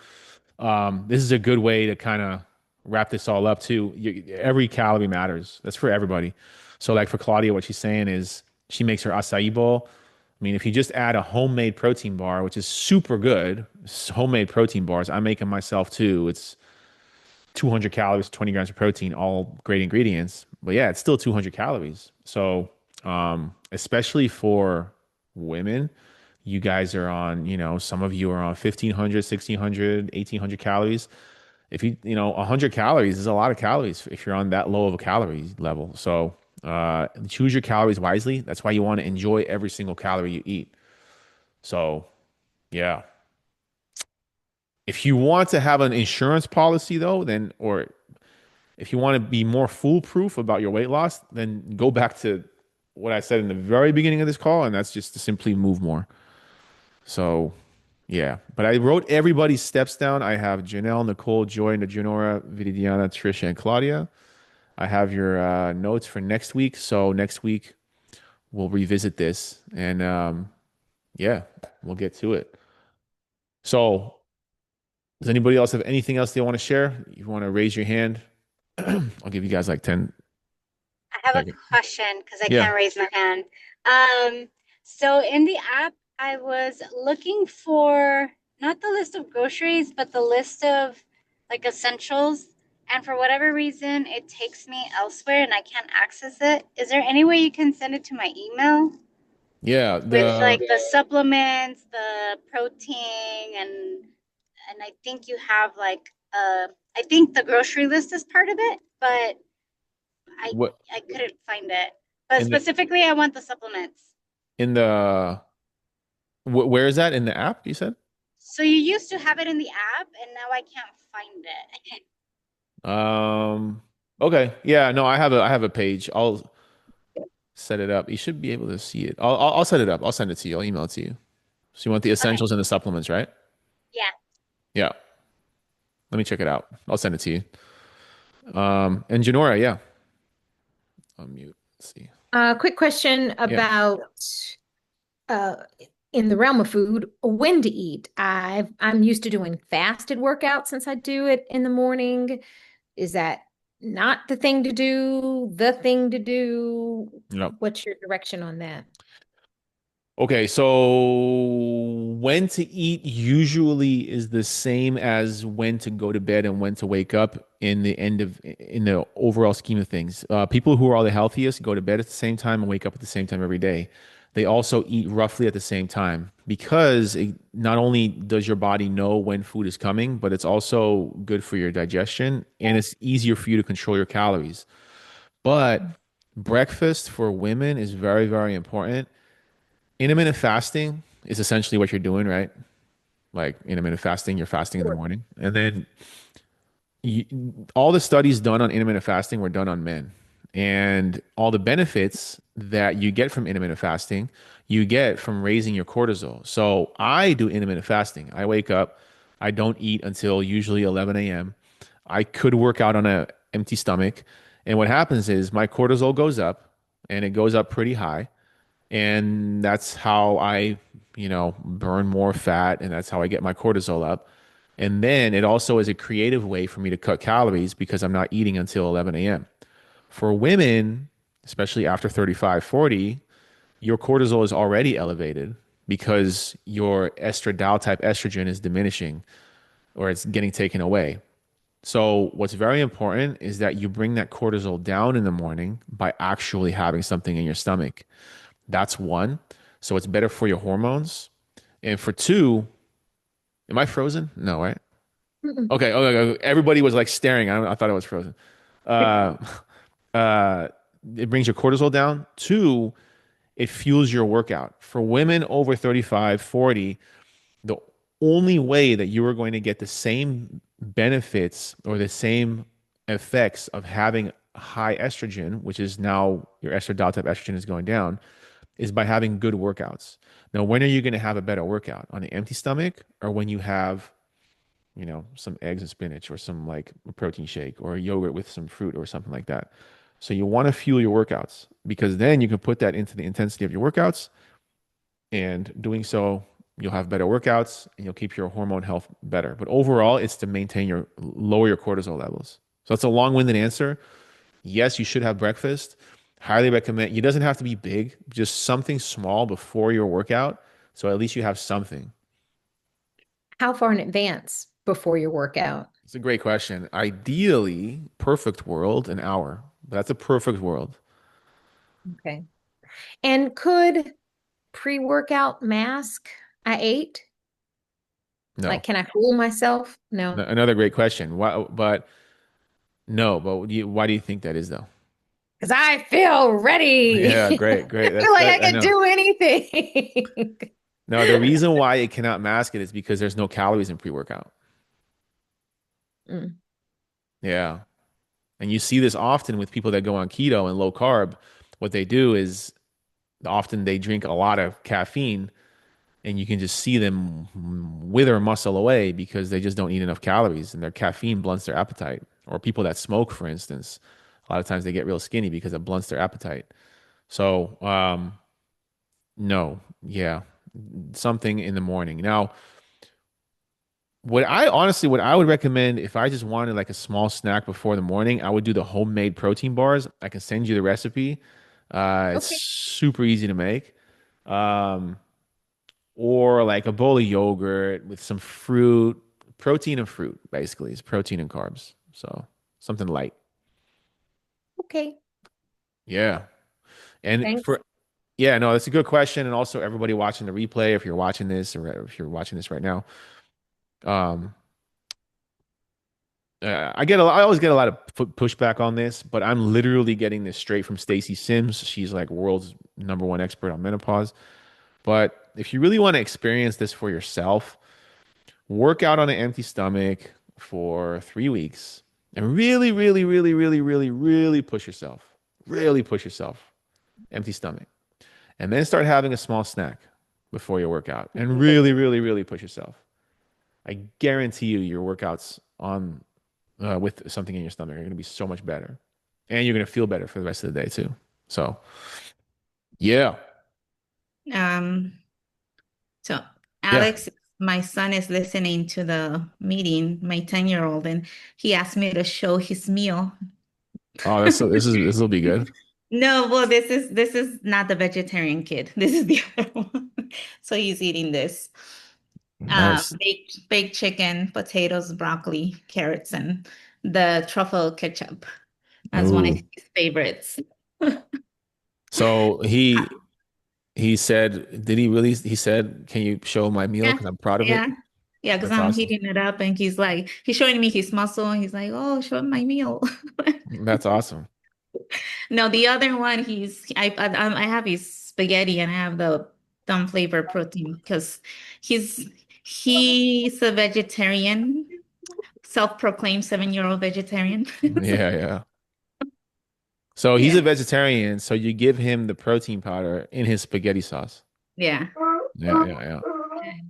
this is a good way to kind of wrap this all up too. Every calorie matters. That's for everybody. So like for Claudia, what she's saying is she makes her acai bowl. I mean, if you just add a homemade protein bar, which is super good, homemade protein bars, I make them myself too. It's 200 calories, 20 grams of protein, all great ingredients. But yeah, it's still 200 calories. So, especially for women, you guys are on, some of you are on 1500, 1600, 1800 calories. If 100 calories is a lot of calories if you're on that low of a calorie level. So, choose your calories wisely. That's why you want to enjoy every single calorie you eat. So, yeah. If you want to have an insurance policy though, then, or if you want to be more foolproof about your weight loss, then go back to what I said in the very beginning of this call, and that's just to simply move more. So, yeah. But I wrote everybody's steps down. I have Janelle, Nicole, Joy, Najunora, Viridiana, Trisha, and Claudia. I have your notes for next week. So next week we'll revisit this, and yeah, we'll get to it. So, does anybody else have anything else they want to share? You want to raise your hand? I'll give you guys like 10 I have a seconds. question because I Yeah. can't raise my hand. Um, so in the app, I was looking for not the list of groceries, but the list of like essentials. And for whatever reason, it takes me elsewhere and I can't access it. Is there any way you can send it to my email Yeah, with like the supplements, the protein, and I think you have like I think the grocery list is part of it, but I what I couldn't find it. But in the specifically, I want the supplements. in the where is that in the app you said? So you used to have it in the app, and now I can't find it. Um, okay. Yeah, no, I have a page. I'll set it up. You should be able to see it. I'll set it up. I'll send it to you. I'll email it to you. So you want the Okay. essentials and the supplements, right? Yeah. Yeah. Let me check it out. I'll send it to you. And Janora, yeah. Unmute. Let's see. Quick question Yeah. about uh, in the realm of food, when to eat. I'm used to doing fasted workouts since I do it in the morning. Is that not the thing to do? The thing to do? Yep. What's your direction on that? Okay, so when to eat usually is the same as when to go to bed and when to wake up in the overall scheme of things. People who are the healthiest go to bed at the same time and wake up at the same time every day. They also eat roughly at the same time because not only does your body know when food is coming, but it's also good for your digestion and it's easier for you to control your calories. But breakfast for women is very, very important. Intermittent fasting is essentially what you're doing, right? Like intermittent fasting, you're fasting in the morning. And then you, all the studies done on intermittent fasting were done on men. And all the benefits that you get from intermittent fasting, you get from raising your cortisol. So I do intermittent fasting. I wake up, I don't eat until usually 11 a.m. I could work out on an empty stomach. And what happens is my cortisol goes up and it goes up pretty high, and that's how I, burn more fat, and that's how I get my cortisol up. And then it also is a creative way for me to cut calories because I'm not eating until 11 a.m. For women, especially after 35, 40, your cortisol is already elevated because your estradiol type estrogen is diminishing or it's getting taken away. So, what's very important is that you bring that cortisol down in the morning by actually having something in your stomach. That's one. So it's better for your hormones. And for two, am I frozen? No, right? Mm-mm. Okay. Okay. Okay. Everybody was like staring. I thought I was frozen. Uh, uh, it brings your cortisol down. Two, it fuels your workout. For women over 35, 40, the only way that you are going to get the same benefits or the same effects of having high estrogen, which is now your estradiol type estrogen is going down, is by having good workouts. Now, when are you going to have a better workout? On an empty stomach or when you have, some eggs and spinach or some like a protein shake or a yogurt with some fruit or something like that? So you want to fuel your workouts because then you can put that into the intensity of your workouts, and doing so, you'll have better workouts and you'll keep your hormone health better. But overall, it's to maintain lower your cortisol levels. So that's a long-winded answer. Yes, you should have breakfast. Highly recommend. It doesn't have to be big, just something small before your workout. So at least you have something. How far in advance before your workout? It's a great question. Ideally, perfect world, an hour. But that's a perfect world. Okay. And could pre-workout mask I ate? No. Like, can I fool myself? No. Another great question. Why, but no, but why do you think that is though? Because I feel ready. Yeah, great, great. I feel like I I can know. do anything. No, the reason why it cannot mask it is because there's no calories in pre-workout. Mm. Yeah. And you see this often with people that go on keto and low carb. What they do is often they drink a lot of caffeine and you can just see them wither muscle away because they just don't eat enough calories and their caffeine blunts their appetite. Or people that smoke, for instance, a lot of times they get real skinny because it blunts their appetite. So, no, yeah, something in the morning. Now, what I would recommend if I just wanted like a small snack before the morning, I would do the homemade protein bars. I can send you the recipe. It's Okay. super easy to make. Um, or like a bowl of yogurt with some fruit, protein and fruit, basically. It's protein and carbs. So something light. Okay. Yeah. And Thanks. yeah, no, that's a good question. And also everybody watching the replay, if you're watching this or if you're watching this right now, um, I always get a lot of pushback on this, but I'm literally getting this straight from Stacy Sims. She's like world's #1 expert on menopause. But if you really want to experience this for yourself, work out on an empty stomach for 3 weeks and really, really, really, really, really, really push yourself. Really push yourself. Empty stomach. And then start having a small snack before your workout and really, really, really push yourself. I guarantee you your workouts on with something in your stomach are going to be so much better. And you're going to feel better for the rest of the day too. So, yeah. Um, so Yeah. Alex, my son is listening to the meeting, my 10-year-old, and he asked me to show his meal. Oh, this will be good. No, well, this is not the vegetarian kid. This is the other one. So he's eating this. Nice. Baked chicken, potatoes, broccoli, carrots, and the truffle ketchup as one of Ooh. his favorites. So he said, did he really? He said, "Can you show my meal? Yeah, Because I'm proud of it." yeah, yeah. Because That's I'm awesome. heating it up, and he's showing me his muscle, and he's like, "Oh, show him my meal." That's awesome. No, the other one, I have his spaghetti, and I have the dumb flavor protein because he's he's a vegetarian, self-proclaimed 7-year-old vegetarian. Yeah, yeah. So he's a Yeah, vegetarian. So you give him the protein powder in his spaghetti sauce. yeah. Yeah, yeah,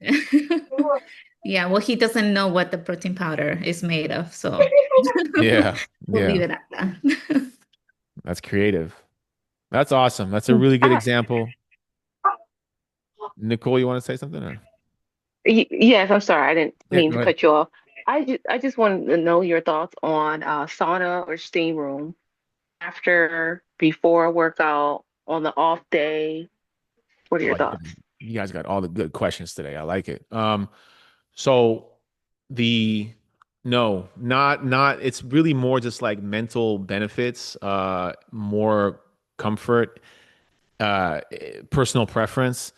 yeah. Yeah, well, he doesn't know what the protein powder is made of, so Yeah, we'll leave yeah. it at that. That's creative. That's awesome. That's a really good I, example. Nicole, you want to say something? Or? yes, I'm sorry, I didn't Yeah, mean go to ahead. cut you off. I just wanted to know your thoughts on sauna or steam room after, before a workout, on the off day. What are your Oh, thoughts? you guys got all the good questions today. I like it. So the no, not it's really more just like mental benefits, more comfort, personal preference.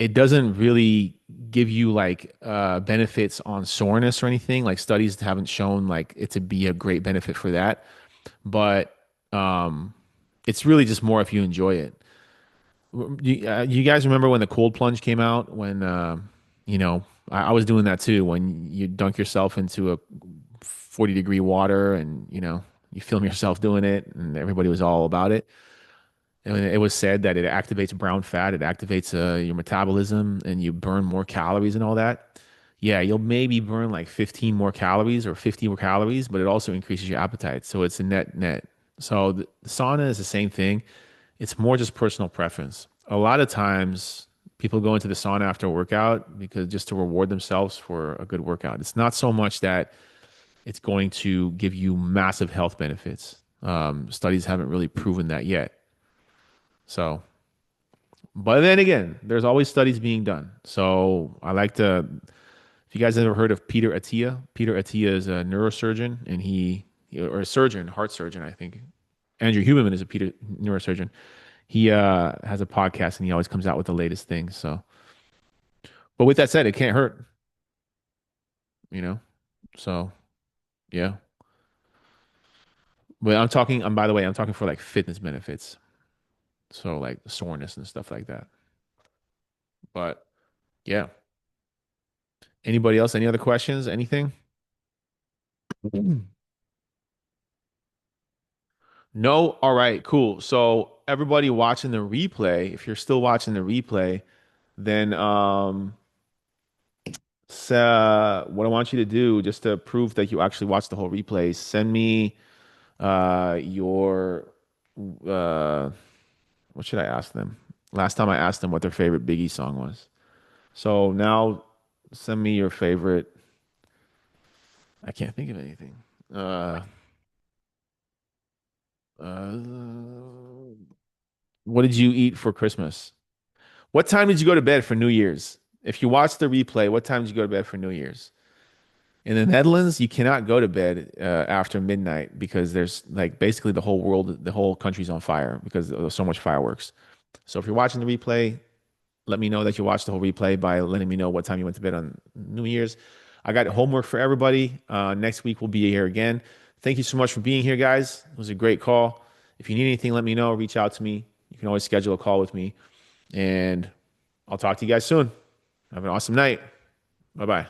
It doesn't really give you like benefits on soreness or anything. Like studies haven't shown like it to be a great benefit for that. But it's really just more if you enjoy it. You guys remember when the cold plunge came out? When you know, I was doing that too. When you dunk yourself into a 40-degree water, and you film yourself doing it, and everybody was all about it. And it was said that it activates brown fat, it activates your metabolism, and you burn more calories and all that. Yeah, you'll maybe burn like 15 more calories or 50 more calories, but it also increases your appetite. So it's a net net. So the sauna is the same thing. It's more just personal preference. A lot of times people go into the sauna after a workout because just to reward themselves for a good workout. It's not so much that it's going to give you massive health benefits. Studies haven't really proven that yet. So, but then again, there's always studies being done. So I like to, if you guys ever heard of Peter Attia, Peter Attia is a neurosurgeon and or a surgeon, heart surgeon, I think. Andrew Huberman is a Peter neurosurgeon. He has a podcast and he always comes out with the latest things. So, but with that said, it can't hurt, you know? So, yeah. But by the way, I'm talking for like fitness benefits. So, like soreness and stuff like that. But yeah. Anybody else? Any other questions? Anything? No? All right, cool. So, everybody watching the replay, if you're still watching the replay, then so what I want you to do, just to prove that you actually watched the whole replay, send me your uh what should I ask them? Last time I asked them what their favorite Biggie song was. So now send me your favorite. I can't think of anything. Uh what did you eat for Christmas? What time did you go to bed for New Year's? If you watch the replay, what time did you go to bed for New Year's? In the Netherlands, you cannot go to bed after midnight because there's like basically the whole world, the whole country's on fire because there's so much fireworks. So if you're watching the replay, let me know that you watched the whole replay by letting me know what time you went to bed on New Year's. I got homework for everybody. Next week we'll be here again. Thank you so much for being here, guys. It was a great call. If you need anything, let me know. Reach out to me. You can always schedule a call with me. And I'll talk to you guys soon. Have an awesome night. Bye bye.